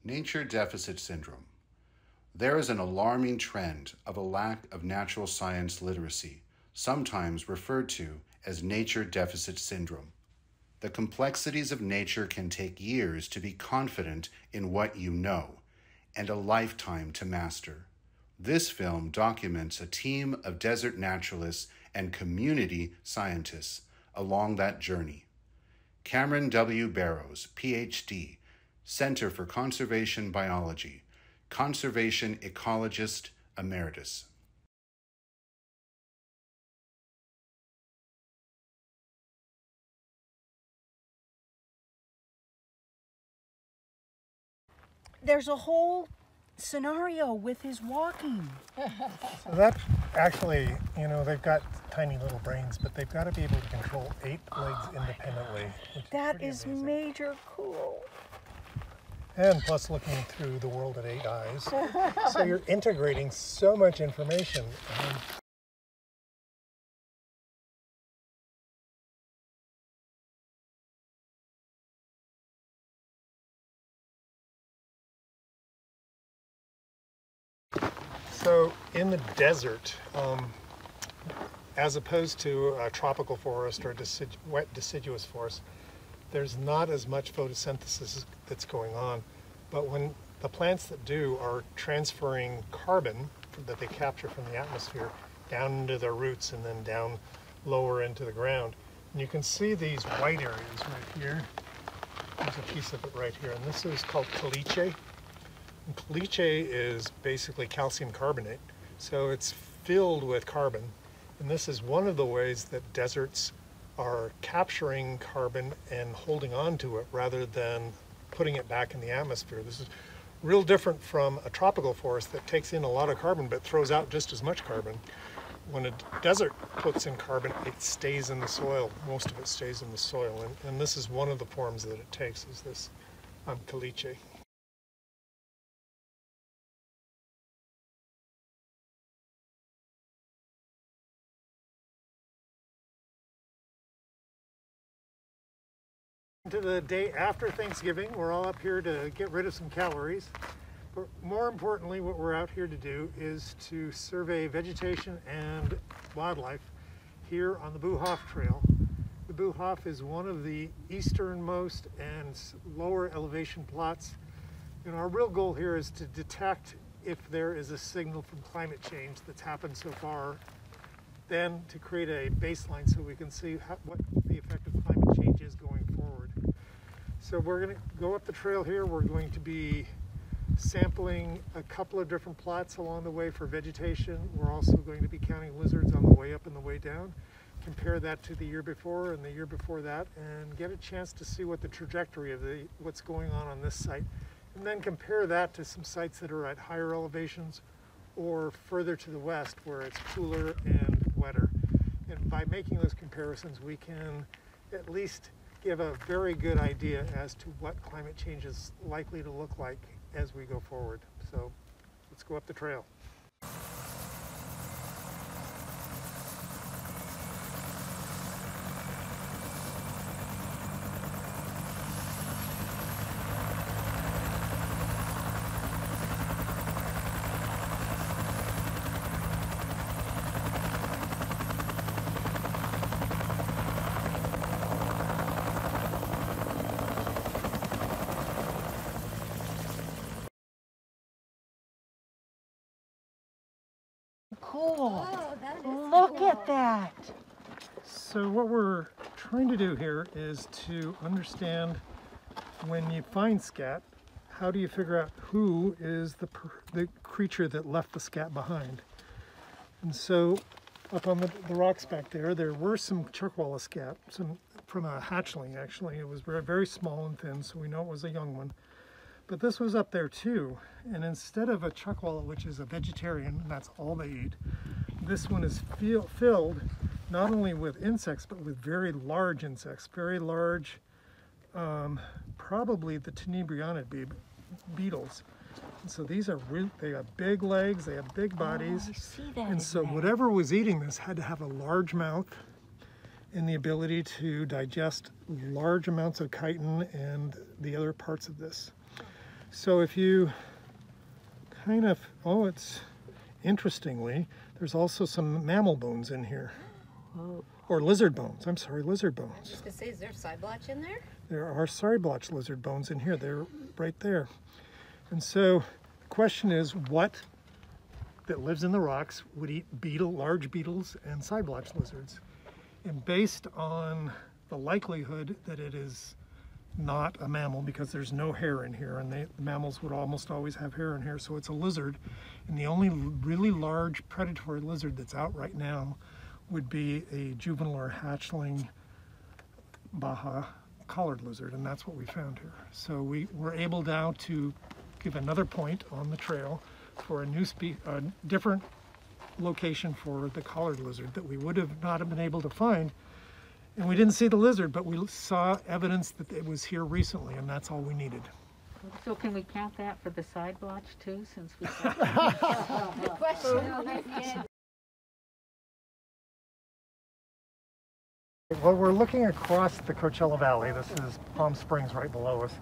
Nature Deficit Syndrome. There is an alarming trend of a lack of natural science literacy, sometimes referred to as Nature Deficit Syndrome. The complexities of nature can take years to be confident in what you know, and a lifetime to master. This film documents a team of desert naturalists and community scientists along that journey. Cameron W. Barrows, Ph.D., Center for Conservation Biology, Conservation Ecologist Emeritus. There's a whole scenario with his walking. So that's actually, they've got tiny little brains, but they've got to be able to control 8 legs independently. That is amazing. Major cool. And plus looking through the world at 8 eyes. So you're integrating so much information. So in the desert, as opposed to a tropical forest or a wet deciduous forest, there's not as much photosynthesis that's going on. But when the plants that do are transferring carbon that they capture from the atmosphere down into their roots and then down lower into the ground. And you can see these white areas right here. There's a piece of it right here, and this is called caliche. And caliche is basically calcium carbonate, so it's filled with carbon. And this is one of the ways that deserts are capturing carbon and holding on to it rather than putting it back in the atmosphere. This is real different from a tropical forest that takes in a lot of carbon but throws out just as much carbon. When a desert puts in carbon, it stays in the soil. Most of it stays in the soil, and this is one of the forms that it takes, is this caliche. To the day after Thanksgiving, we're all up here to get rid of some calories. But more importantly, what we're out here to do is to survey vegetation and wildlife here on the Buhoff Trail. The Buhoff is one of the easternmost and lower elevation plots. And our real goal here is to detect if there is a signal from climate change that's happened so far, then to create a baseline so we can see what the effect of climate change is going forward. So we're going to go up the trail here. We're going to be sampling a couple of different plots along the way for vegetation. We're also going to be counting lizards on the way up and the way down. Compare that to the year before and the year before that, and get a chance to see what the trajectory of what's going on this site. And then compare that to some sites that are at higher elevations or further to the west where it's cooler and wetter. And by making those comparisons, we can at least give a very good idea as to what climate change is likely to look like as we go forward. So let's go up the trail. Cool. Oh, look at that. So what we're trying to do here is to understand, when you find scat, how do you figure out who is the creature that left the scat behind? And so up on the rocks back there were some chuckwalla scat, some from a hatchling actually. It was very, very small and thin, so we know it was a young one. But this was up there too, and instead of a chuckwalla, which is a vegetarian, and that's all they eat, this one is filled not only with insects, but with very large insects, very large, probably the tenebrionid beetles. And so these are they have big legs, they have big bodies, I see that and so whatever was eating this had to have a large mouth and the ability to digest large amounts of chitin and the other parts of this. So if you kind of, oh, it's interestingly, there's also some mammal bones in here. Whoa. Or lizard bones, I'm sorry, lizard I was bones. just gonna say, is there side blotch in there? There are side blotch lizard bones in here, they're right there. And so the question is, what that lives in the rocks would eat large beetles and side blotch lizards? And based on the likelihood that it is not a mammal, because there's no hair in here, and the mammals would almost always have hair in here, so it's a lizard. And the only really large predatory lizard that's out right now would be a juvenile or hatchling Baja collared lizard, and that's what we found here. So we were able now to give another point on the trail for a different location for the collared lizard that we would have not been able to find. And we didn't see the lizard, but we saw evidence that it was here recently, and that's all we needed. So can we count that for the side blotch too, since we saw Good question. Well, we're looking across the Coachella Valley. This is Palm Springs right below us.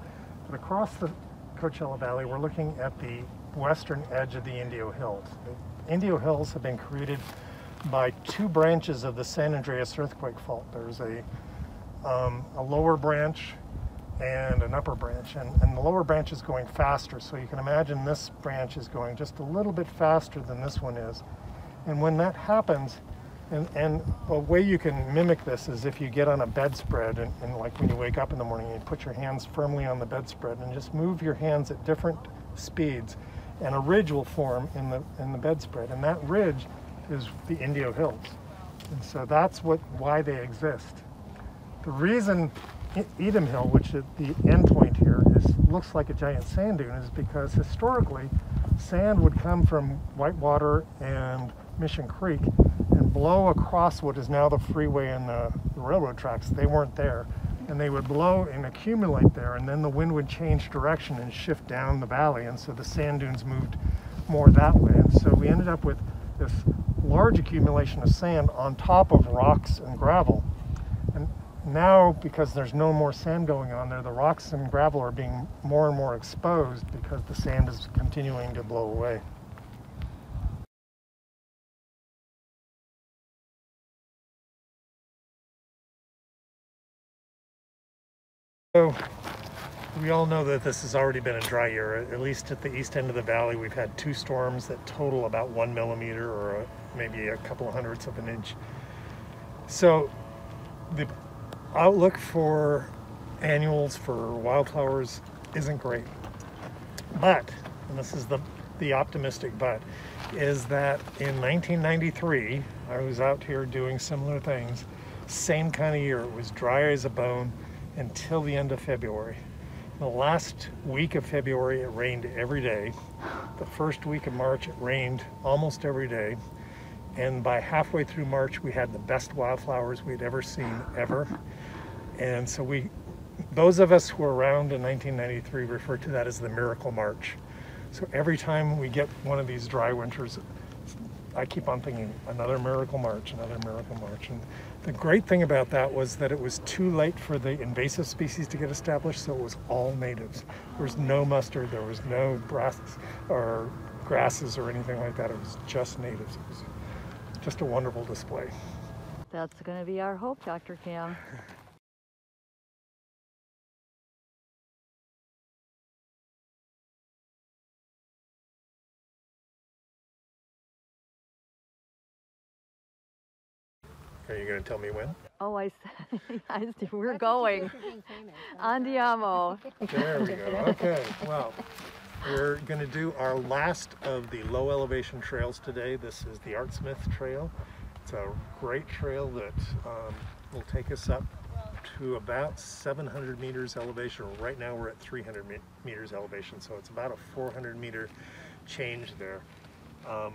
But across the Coachella Valley, we're looking at the western edge of the Indio Hills. The Indio Hills have been created by two branches of the San Andreas earthquake fault. There's a lower branch and an upper branch, and the lower branch is going faster, so you can imagine this branch is going just a little bit faster than this one is. And when that happens, and a way you can mimic this is if you get on a bedspread and like when you wake up in the morning, you put your hands firmly on the bedspread and just move your hands at different speeds, and a ridge will form in the bedspread, and that ridge is the Indio Hills. And so that's why they exist. The reason Edom Hill, which is the end point here, looks like a giant sand dune, is because historically sand would come from Whitewater and Mission Creek and blow across what is now the freeway and the railroad tracks. They weren't there, and they would blow and accumulate there, and then the wind would change direction and shift down the valley, and so the sand dunes moved more that way. And so we ended up with this large accumulation of sand on top of rocks and gravel. And now, because there's no more sand going on there, the rocks and gravel are being more and more exposed because the sand is continuing to blow away. So we all know that this has already been a dry year. At least at the east end of the valley, we've had two storms that total about 1 millimeter or maybe a couple of hundredths of an inch. So the outlook for annuals for wildflowers isn't great. But, and this is the optimistic but, is that in 1993, I was out here doing similar things, same kind of year. It was dry as a bone until the end of February. The last week of February, it rained every day. The first week of March, it rained almost every day. And by halfway through March, we had the best wildflowers we'd ever seen, ever. And so those of us who were around in 1993 refer to that as the Miracle March. So every time we get one of these dry winters, I keep on thinking, another Miracle March, another Miracle March. And the great thing about that was that it was too late for the invasive species to get established, so it was all natives. There was no mustard, there was no grasses or anything like that. It was just natives. It was just a wonderful display. That's going to be our hope, Dr. Cam. Are you going to tell me when? Oh, I see. We're going. Andiamo. There we go. Okay. Well, we're going to do our last of the low elevation trails today. This is the Art Smith Trail. It's a great trail that will take us up to about 700 meters elevation. Right now we're at 300 meters elevation, so it's about a 400 meter change there.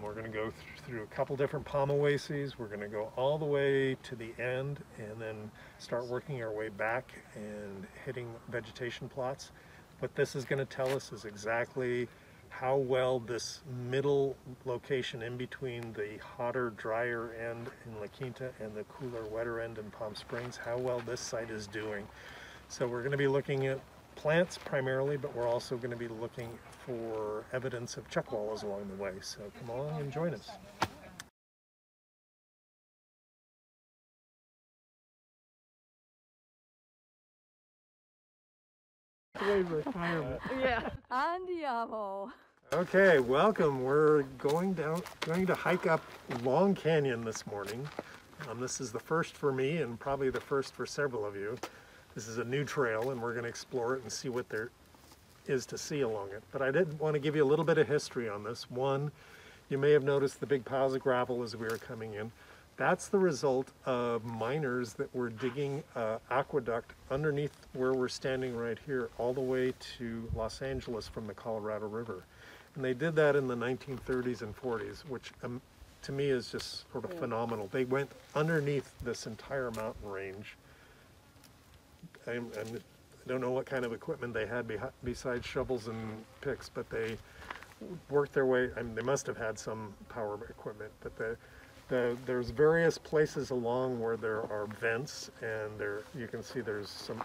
We're going to go through a couple different palm oases. We're going to go all the way to the end and then start working our way back and hitting vegetation plots. What this is going to tell us is exactly how well this middle location in between the hotter, drier end in La Quinta and the cooler, wetter end in Palm Springs, how well this site is doing. So we're going to be looking at plants primarily, but we're also going to be looking for evidence of chuck wallows along the way. So come along and join us. Yeah. Andiamo. Okay, welcome. We're going to hike up Long Canyon this morning. This is the first for me and probably the first for several of you. This is a new trail and we're going to explore it and see what there is to see along it. But I did want to give you a little bit of history on this. One, you may have noticed the big piles of gravel as we were coming in. That's the result of miners that were digging an aqueduct underneath where we're standing right here all the way to Los Angeles from the Colorado River. And they did that in the 1930s and 40s, which to me is just sort of phenomenal. They went underneath this entire mountain range. I don't know what kind of equipment they had besides shovels and picks, but they worked their way. I mean, they must have had some power equipment, but there's various places along where there are vents, and you can see there's some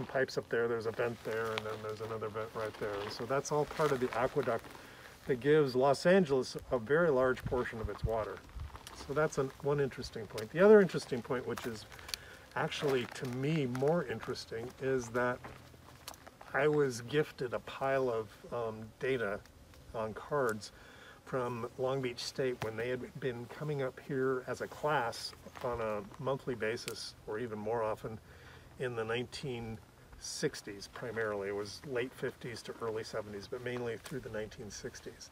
pipes up there. There's a vent there, and then there's another vent right there. And so that's all part of the aqueduct that gives Los Angeles a very large portion of its water. So that's one interesting point. The other interesting point, which is actually to me more interesting, is that I was gifted a pile of data on cards from Long Beach State when they had been coming up here as a class on a monthly basis, or even more often, in the 1960s primarily. It was late 50s to early 70s, but mainly through the 1960s.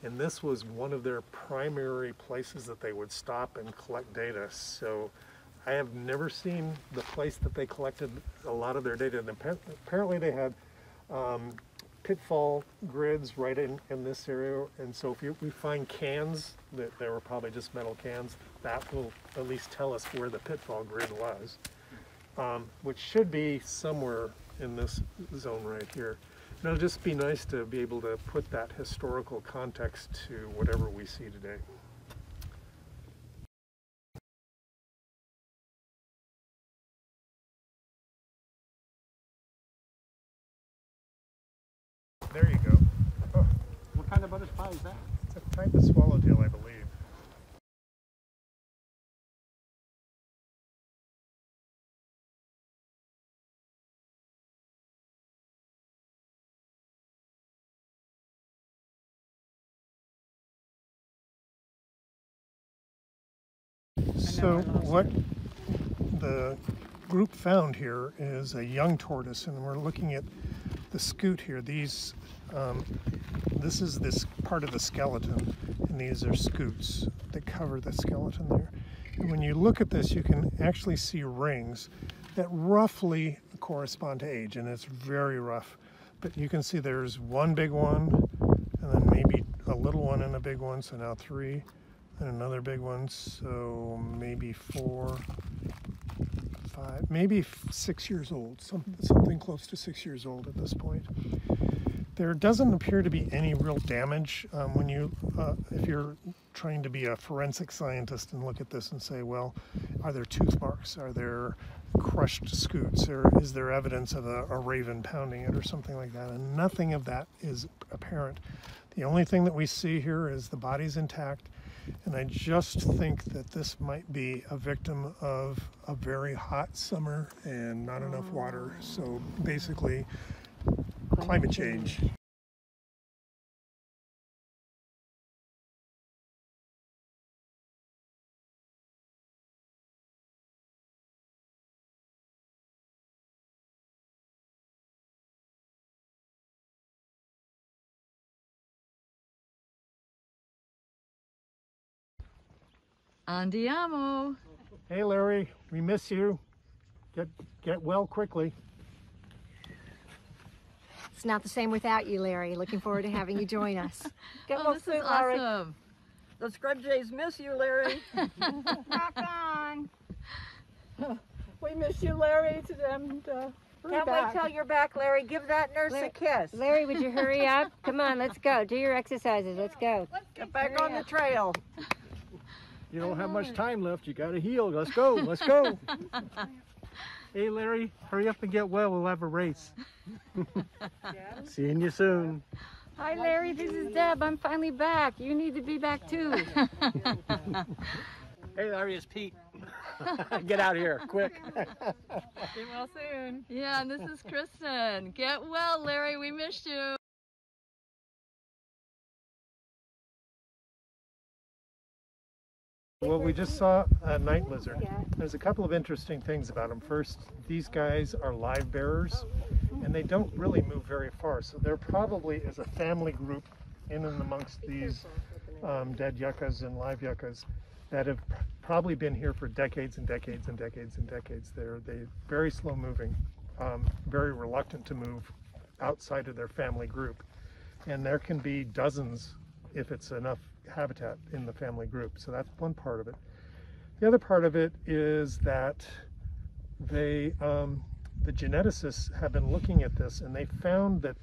And this was one of their primary places that they would stop and collect data. So I have never seen the place that they collected a lot of their data. And apparently they had pitfall grids right in this area, and so if we find cans that they were probably just metal cans, that will at least tell us where the pitfall grid was, which should be somewhere in this zone right here. And it'll just be nice to be able to put that historical context to whatever we see today. There you go. Oh. What kind of butterfly is that? It's a type of swallowtail, I believe. So what the group found here is a young tortoise, and we're looking at the scoot here. This is this part of the skeleton, and these are scoots that cover the skeleton there. And when you look at this, you can actually see rings that roughly correspond to age, and it's very rough. But you can see there's one big one, and then maybe a little one and a big one, so now 3, and another big one, so maybe 4, 5, maybe 6 years old, something close to 6 years old at this point. There doesn't appear to be any real damage when if you're trying to be a forensic scientist and look at this and say, well, are there tooth marks? Are there crushed scoots? Or is there evidence of a raven pounding it or something like that? And nothing of that is apparent. The only thing that we see here is the body's intact. And I just think that this might be a victim of a very hot summer and not enough water. So basically, climate change. Andiamo. Hey Larry, we miss you. Get well quickly. It's not the same without you, Larry. Looking forward to having you join us. Get well soon, Larry. Awesome. The Scrub Jays miss you, Larry. Rock on. We miss you, Larry. Can't wait till you're back, Larry. Give that nurse a kiss. Larry, would you hurry up? Come on, let's go. Do your exercises. Let's go. Get back on the trail. You don't have much time left. You got to heal. Let's go. Let's go. Hey Larry, hurry up and get well. We'll have a race. Seeing you soon. Hi Larry, this is Deb. I'm finally back. You need to be back too. Hey Larry, it's Pete. Get out of here, quick. Get well soon. Yeah, and this is Kristen. Get well, Larry. We missed you. Well, we just saw a night lizard. There's a couple of interesting things about them. First, these guys are live bearers, and they don't really move very far. So they're probably, as a family group, in and amongst these dead yuccas and live yuccas that have probably been here for decades and decades and decades and decades. They're very slow moving, very reluctant to move outside of their family group. And there can be dozens if it's enough habitat in the family group. So that's one part of it. The other part of it is that the geneticists have been looking at this, and they found that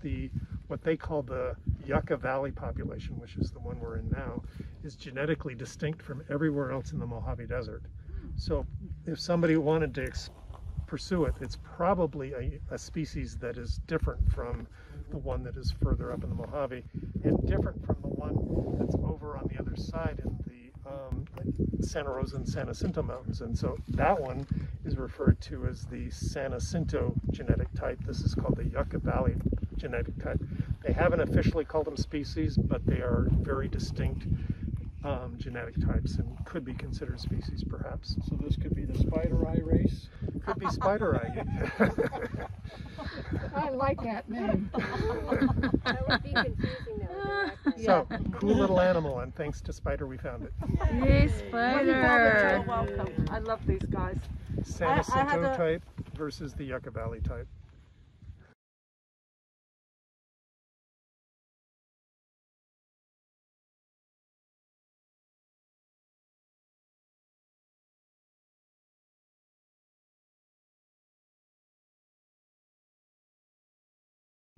what they call the Yucca Valley population, which is the one we're in now, is genetically distinct from everywhere else in the Mojave Desert. So if somebody wanted to pursue it, it's probably a species that is different from the one that is further up in the Mojave, and different from the one that's over on the other side in the Santa Rosa and San Jacinto Mountains. And so that one is referred to as the San Jacinto genetic type. This is called the Yucca Valley genetic type. They haven't officially called them species, but they are very distinct genetic types and could be considered species perhaps. So this could be the spider eye race? Could be spider eye. I like that name. That would be confusing though. So, cool little animal, and thanks to Spider we found it. Yay, spider. Welcome. I love these guys. San Jacinto type versus the Yucca Valley type.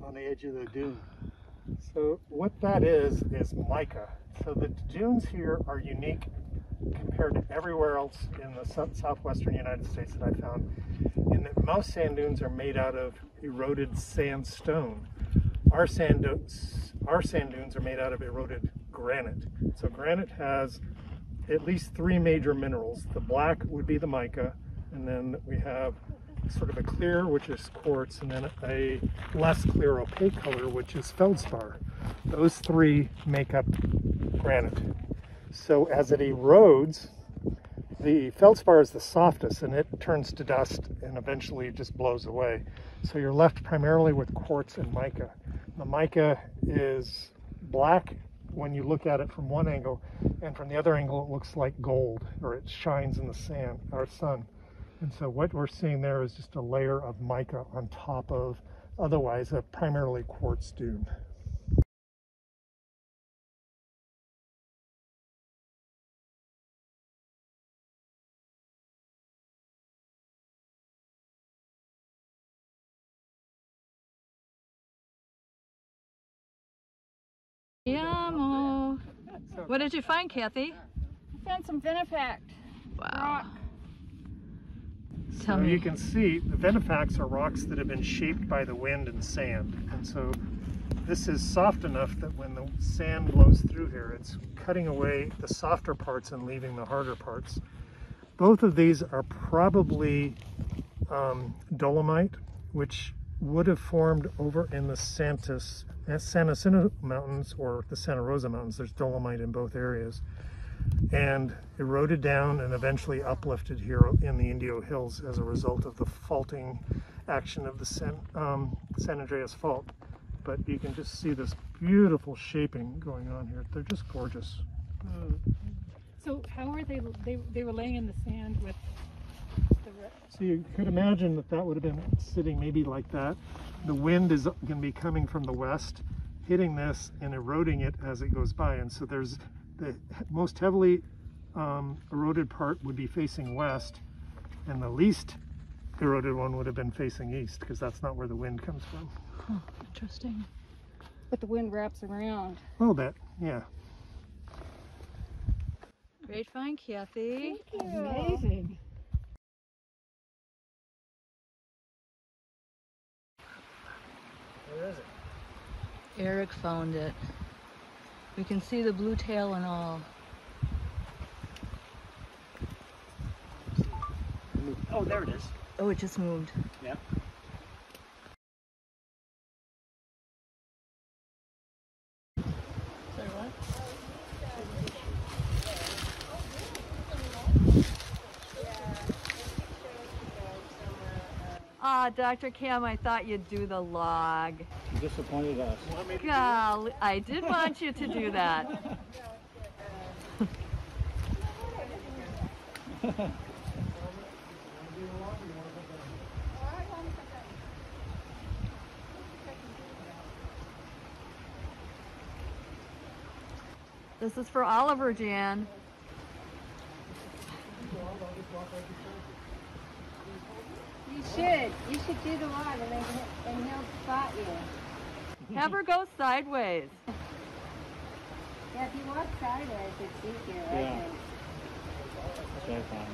On the edge of the dune. So what that is mica. So the dunes here are unique compared to everywhere else in the southwestern United States that I found, in that most sand dunes are made out of eroded sandstone. Our sand dunes are made out of eroded granite. So granite has at least three major minerals. The black would be the mica, and then we have sort of a clear, which is quartz, and then a less clear opaque color, which is feldspar. Those three make up granite. So as it erodes, the feldspar is the softest, and it turns to dust and eventually just blows away. So you're left primarily with quartz and mica. The mica is black when you look at it from one angle, and from the other angle it looks like gold, or it shines in the sun. And so what we're seeing there is just a layer of mica on top of otherwise a primarily quartz dune. Yamo. What did you find, Kathy? I found some benefact. Wow. So you can see the benefacts are rocks that have been shaped by the wind and sand. And so this is soft enough that when the sand blows through here, it's cutting away the softer parts and leaving the harder parts. Both of these are probably dolomite, which would have formed over in the San Jacinto Mountains or the Santa Rosa Mountains. There's dolomite in both areas, and eroded down and eventually uplifted here in the Indio Hills as a result of the faulting action of the San Andreas Fault. But you can just see this beautiful shaping going on here. They're just gorgeous. So how are they were laying in the sand with the... So you could imagine that that would have been sitting maybe like that. The wind is going to be coming from the west, hitting this and eroding it as it goes by. And so there's the most heavily eroded part would be facing west, and the least eroded one would have been facing east, because that's not where the wind comes from. Oh, interesting. But the wind wraps around. A little bit, yeah. Great find, Kathy. Thank you. Amazing. Eric found it. We can see the blue tail and all. Oh, there it is. Oh, it just moved. Yeah. Ah, Dr. Cam, I thought you'd do the log. You disappointed us. Golly, I did want you to do that. This is for Oliver, Jan. You should do the one and he'll spot you. Have her go sideways. Yeah, if you walk sideways, it's easier, I Yeah. think. That's what I found.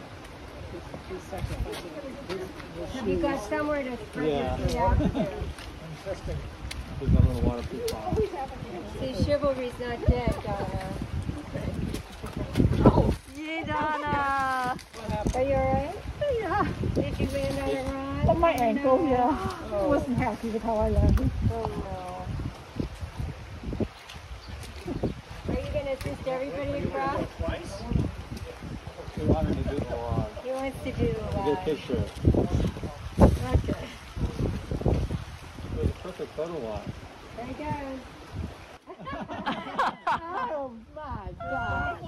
Have you got somewhere to spread Yeah. your feet out to? There's not a little waterproof bottle. See, chivalry's not dead, Donna. Yay, Donna! Are you alright? Yeah. Did you land on a rod? On my ankle, No. yeah. I wasn't happy with how I landed. Oh no. Are you going to assist everybody across? Twice? He wanted to do the log. He wants to do the Good log. picture. Okay. It was a perfect photo log. There he goes. Oh my God.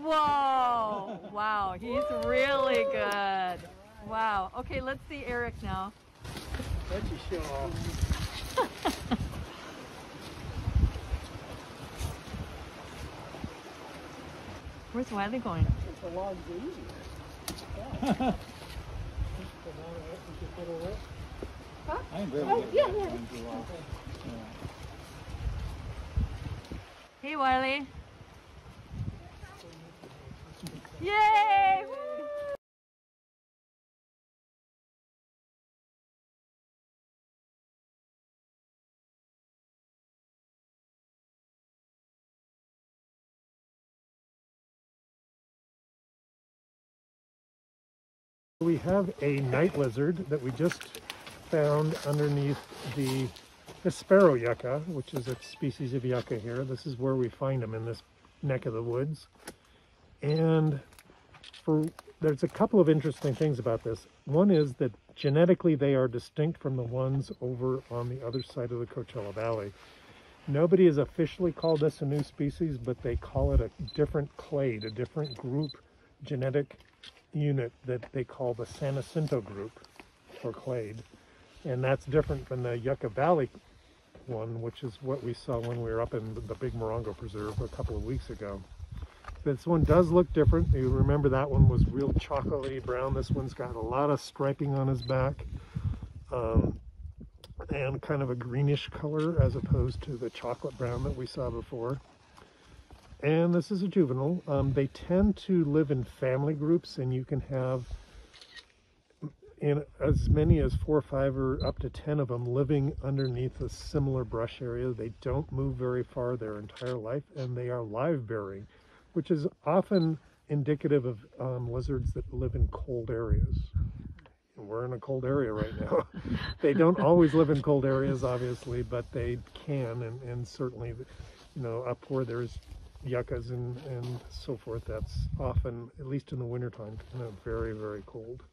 Whoa! Wow, he's really good. Wow. Okay, let's see Eric now. Let you show off. Where's Wiley going? The log's easier. I am very good yeah, at yeah. going through log. Hey, Wiley. Yay! Woo! We have a night lizard that we just found underneath the sparrow yucca, which is a species of yucca here. This is where we find them, in this neck of the woods. And there's a couple of interesting things about this. One is that genetically they are distinct from the ones over on the other side of the Coachella Valley. Nobody has officially called this a new species, but they call it a different clade, a different group genetic unit that they call the San Jacinto group, or clade. And that's different from the Yucca Valley one, which is what we saw when we were up in the Big Morongo Preserve a couple of weeks ago. This one does look different. You remember that one was real chocolatey brown. This one's got a lot of striping on his back, and kind of a greenish color as opposed to the chocolate brown that we saw before. And this is a juvenile. They tend to live in family groups, and you can have in as many as 4 or 5 or up to 10 of them living underneath a similar brush area. They don't move very far their entire life, and they are live bearing, which is often indicative of lizards that live in cold areas. We're in a cold area right now. They don't always live in cold areas, obviously, but they can, and certainly, you know, up where there's yuccas and so forth, that's often, at least in the wintertime, kind of very, very cold.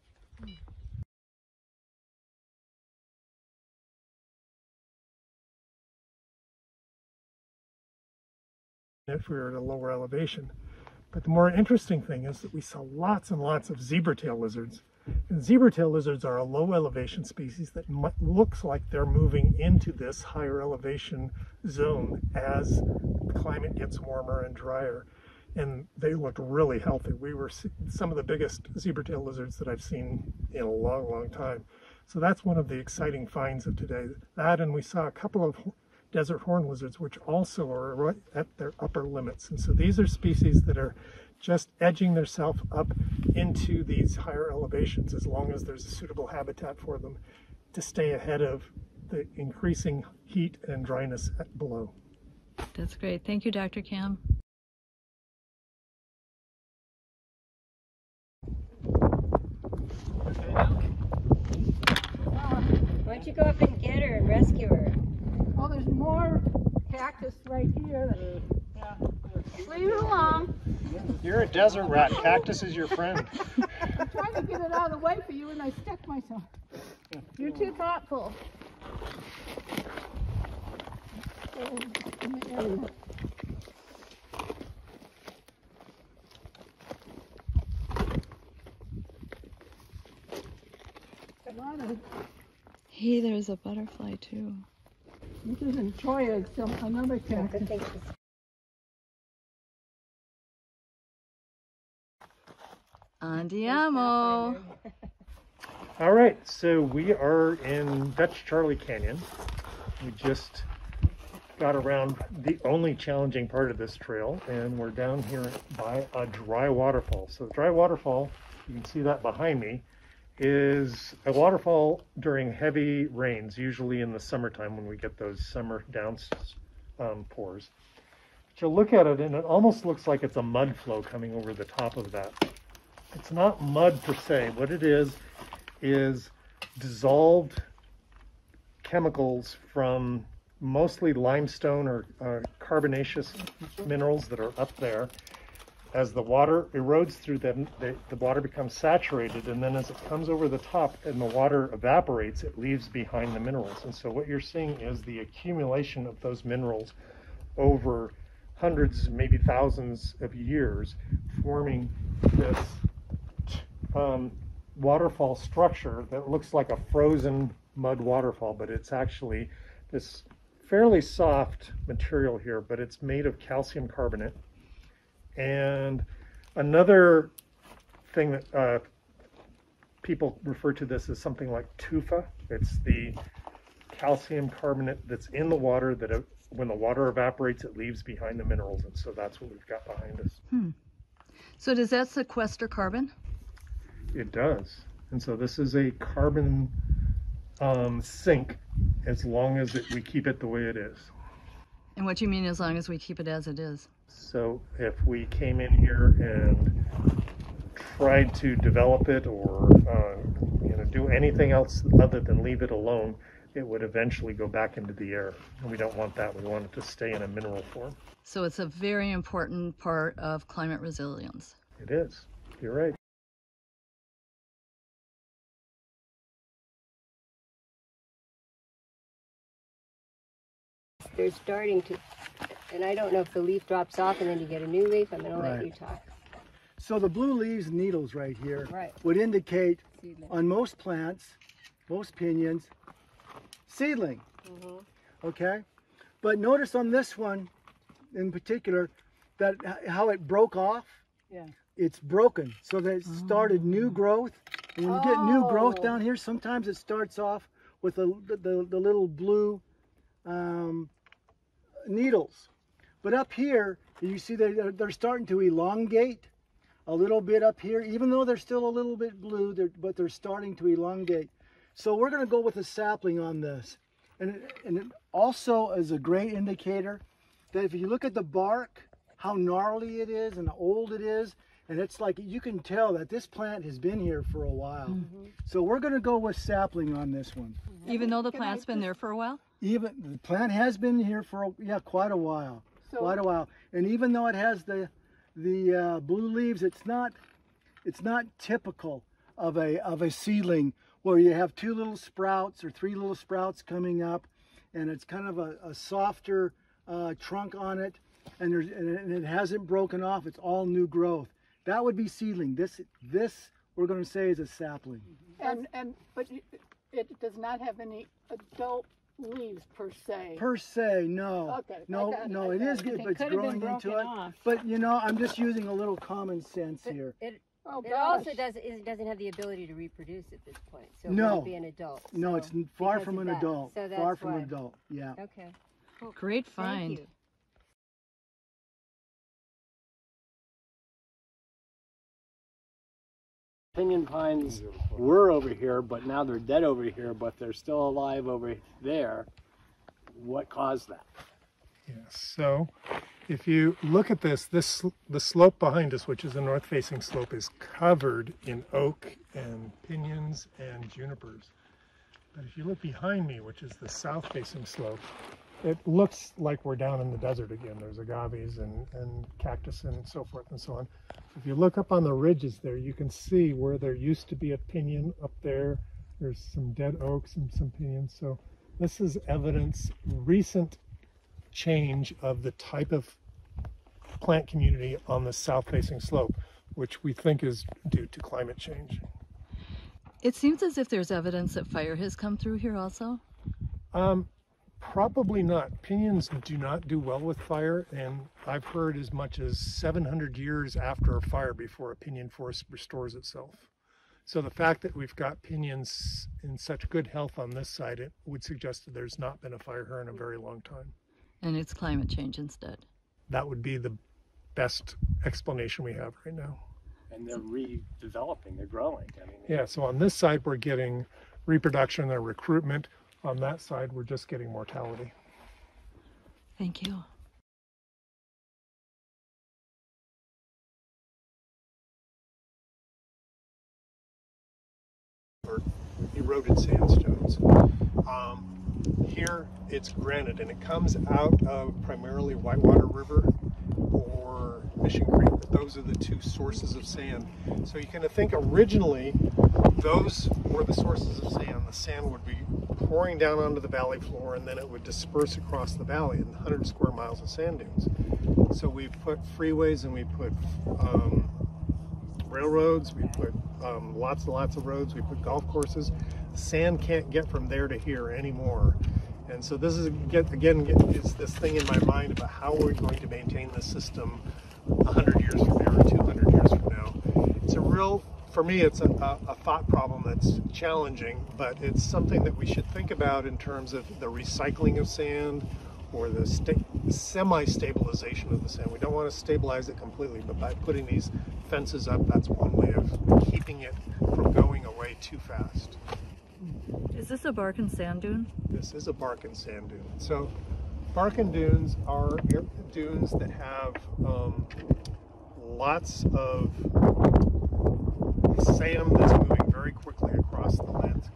If we were at a lower elevation. But the more interesting thing is that we saw lots and lots of zebra-tail lizards. And zebra-tail lizards are a low elevation species that looks like they're moving into this higher elevation zone as the climate gets warmer and drier. And they looked really healthy. We were some of the biggest zebra-tail lizards that I've seen in a long, long time. So that's one of the exciting finds of today. That, and we saw a couple of desert horn lizards, which also are right at their upper limits. And so these are species that are just edging themselves up into these higher elevations as long as there's a suitable habitat for them to stay ahead of the increasing heat and dryness below. That's great. Thank you, Dr. Cam. Why don't you go up and get her and rescue her? Well, there's more cactus right here. Leave it alone. You're a desert rat. Cactus is your friend. I'm trying to get it out of the way for you and I stuck myself. You're too thoughtful. Hey, there's a butterfly too. This isn't Choya, it's another cactus. Andiamo. All right, so we are in Dutch Charlie Canyon. We just got around the only challenging part of this trail, and we're down here by a dry waterfall. So the dry waterfall, you can see that behind me, is a waterfall during heavy rains, usually in the summertime when we get those summer downpours. But you'll look at it and it almost looks like it's a mud flow coming over the top of that. It's not mud per se. What it is dissolved chemicals from mostly limestone or carbonaceous minerals that are up there. As the water erodes through them, the water becomes saturated, and then as it comes over the top and the water evaporates, it leaves behind the minerals. And so what you're seeing is the accumulation of those minerals over hundreds, maybe thousands of years, forming this waterfall structure that looks like a frozen mud waterfall, but it's actually this fairly soft material here, but it's made of calcium carbonate. And another thing that people refer to this as something like tufa. It's the calcium carbonate that's in the water that when the water evaporates, it leaves behind the minerals. And so that's what we've got behind us. So does that sequester carbon? It does. And so this is a carbon sink as long as we keep it the way it is. And what do you mean as long as we keep it as it is? So if we came in here and tried to develop it or do anything else other than leave it alone, it would eventually go back into the air. And we don't want that. We want it to stay in a mineral form. So it's a very important part of climate resilience. It is. You're right. They're starting to, and I don't know if the leaf drops off and then you get a new leaf. I'm going to let you talk. So the blue leaves needles right here Right. would indicate Seedling. on most plants, most pinions, seedling. Okay? But notice on this one in particular that how it broke off. Yeah. It's broken so that it started new growth. And when you get new growth down here, sometimes it starts off with the little blue needles. But up here, you see they're starting to elongate a little bit up here, even though they're still a little bit blue, but they're starting to elongate. So we're going to go with a sapling on this. And it also is a great indicator that if you look at the bark, how gnarly it is and old it is, and it's like you can tell that this plant has been here for a while. So we're going to go with sapling on this one. Even though the plant's been there for a while? Even the plant has been here for quite a while, and even though it has the blue leaves, it's not typical of a seedling where you have two little sprouts or three little sprouts coming up, and it's kind of a softer trunk on it, and it hasn't broken off. It's all new growth. That would be seedling. This we're going to say is a sapling. But it does not have any adult leaves per se. Per se, no. Okay. No, it is good, but it's growing into it. But I'm just using a little common sense here. It also doesn't have the ability to reproduce at this point, so it No. won't be an adult. No, it's far from an adult. So that's far from why. an adult. Yeah. Okay. Cool. Great find. Thank you. pinyon pines were over here, but now they're dead over here, but they're still alive over there. What caused that? Yes, so if you look at this, the slope behind us, which is a north-facing slope, is covered in oak and pinyons and junipers. But if you look behind me, which is the south-facing slope, it looks like we're down in the desert again. There's agaves and cactus and so forth and so on. If you look up on the ridges there, you can see where there used to be a pinyon up there. There's some dead oaks and some pinyons. So this is evidence, recent change of the type of plant community on the south-facing slope, which we think is due to climate change. It seems as if there's evidence that fire has come through here also. Probably not. Pinyons do not do well with fire, and I've heard as much as 700 years after a fire before a pinyon forest restores itself. So the fact that we've got pinyons in such good health on this side, it would suggest that there's not been a fire here in a very long time. And it's climate change instead. That would be the best explanation we have right now. And they're redeveloping, they're growing. I mean, yeah, so on this side we're getting reproduction and recruitment. On that side we're just getting mortality. Thank you. Or eroded sandstones. Here it's granite, and it comes out of primarily Whitewater River or Mission Creek. Those are the two sources of sand. So you kind of think originally those were the sources of sand. The sand would be pouring down onto the valley floor, and then it would disperse across the valley in 100 square miles of sand dunes. So we put freeways, and we put railroads, we put lots and lots of roads, we put golf courses. Sand can't get from there to here anymore. And so this is, again, it's this thing in my mind about how we're going to maintain this system 100 years from now or 200 years from now. It's a real, for me, it's a thought problem that's challenging, but it's something that we should think about in terms of the recycling of sand or the semi-stabilization of the sand. We don't want to stabilize it completely, but by putting these fences up, that's one way of keeping it from going away too fast. Is this a bark and sand dune? This is a bark and sand dune. So bark and dunes are dunes that have lots of sand that's moving very quickly across the landscape.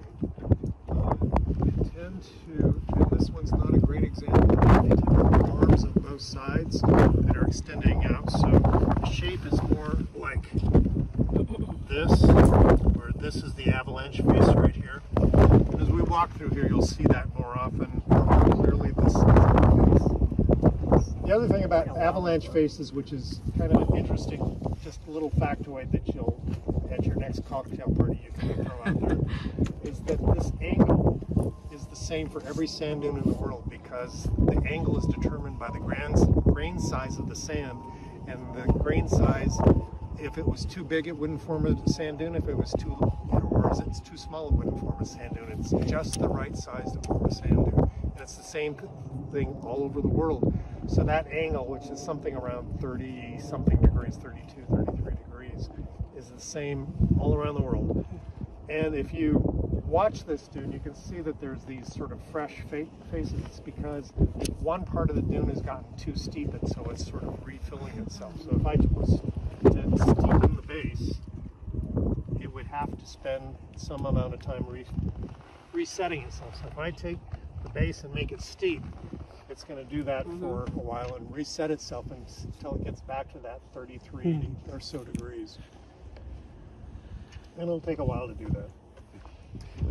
They tend to, and this one's not a great example, they tend to have arms on both sides that are extending out. So the shape is more like this, where this is the avalanche face right here. And as we walk through here, you'll see that more often, more clearly. This is the face. The other thing about avalanche faces, which is kind of an interesting, just a little factoid that you'll, at your next cocktail party, you can throw out there, is that this angle is the same for every sand dune in the world, because the angle is determined by the grain size of the sand, and the grain size, if it was too big, it wouldn't form a sand dune. If it was too, or if it's too small, it wouldn't form a sand dune. It's just the right size to form a sand dune. And it's the same thing all over the world. So that angle, which is something around 30-something degrees, 32, 33 degrees, is the same all around the world. And if you watch this dune, you can see that there's these sort of fresh faces. It's because one part of the dune has gotten too steep, and so it's sort of refilling itself. So if I was to steepen the base, it would have to spend some amount of time resetting itself. So if I take the base and make it steep, it's going to do that for a while and reset itself until it gets back to that 33 or so degrees. And it'll take a while to do that.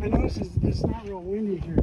I notice it's not real windy here.